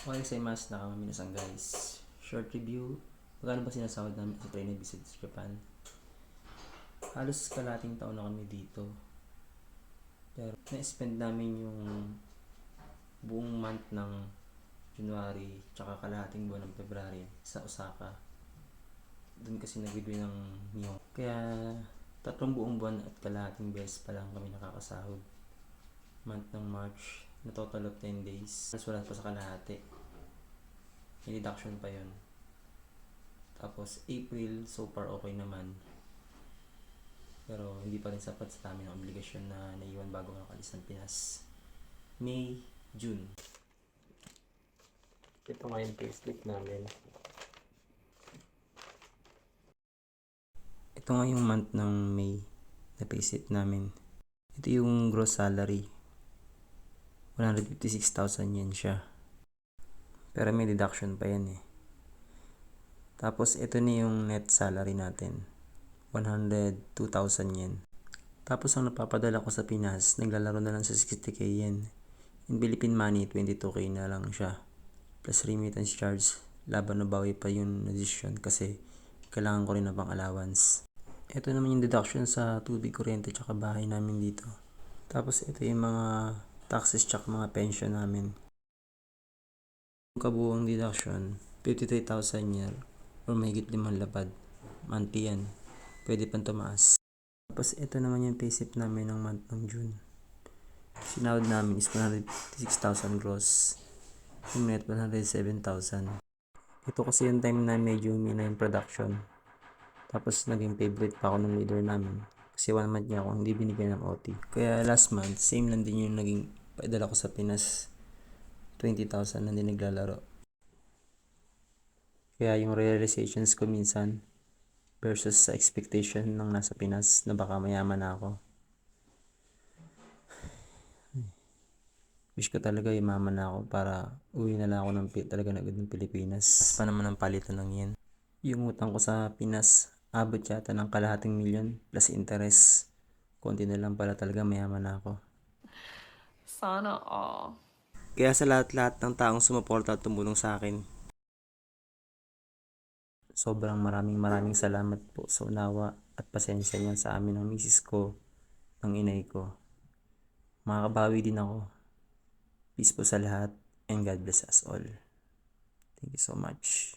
Okay, sa mas minasan guys. Short review. Magkano ba sinasahod namin sa trainee visit sa Japan? Halos kalating taon na kami dito. Pero na-spend namin yung buong month ng January tsaka kalahating buwan ng February sa Osaka. Doon kasi nag-review ng Nihon. Kaya 3 buong buwan at kalahating beses pa lang kami nakakasahod. Month ng March na total of 10 days. Mas wala pa sa kalahati. May deduction pa yon. Tapos April, so far okay naman. Pero hindi pa rin sapat sa dami ng obligasyon na naiwan bago makalis ng Pinas. May, June. Ito nga yung payslip namin. Ito nga yung month ng May na payslip namin. Ito yung gross salary. 156,000 yen siya. Pero may deduction pa yan eh. Tapos ito na yung net salary natin. 102,000 yen. Tapos ang napapadala ko sa Pinas, naglalaro na lang sa 60k yen. In Philippine money, 22k na lang siya. Plus remittance charge, laban na bawi pa yung decision kasi kailangan ko rin na pang allowance. Ito naman yung deduction sa tubig, kuryente, tsaka bahay namin dito. Tapos ito yung mga taxes tsaka mga pension namin. Yung kabuuang deduction, 53,000 yen or mahigit 5 lapad. Monthly yan. Pwede pang tumaas. Tapos ito naman yung payslip namin ng month ng June. Sinahod namin is 156,000 gross. Yung net 107,000. Ito kasi yung time na medyo humina yung production. Tapos naging favorite pa ako ng leader namin. Kasi 1 month niya ako hindi binigyan ng OT. Kaya last month, same lang din yung naging paidala ko sa Pinas. 20,000 na din naglalaro. Kaya yung realizations ko minsan versus sa expectation ng nasa Pinas na baka mayaman na ako. Wish ko talaga yumaman na ako para uwi na lang ako talaga na agad ng Pilipinas. Mas pa naman ang palitan ng yen. Yung utang ko sa Pinas, abot yata ng 250,000 plus interest. Konti na lang pala talaga mayaman na ako. Sana all. Kaya sa lahat-lahat ng taong sumuporta at tumulong sa akin, sobrang maraming salamat po sa unawa at pasensya niyan sa amin ng misis ko, ng inay ko. Makakabawi din ako. Peace po sa lahat and God bless us all. Thank you so much.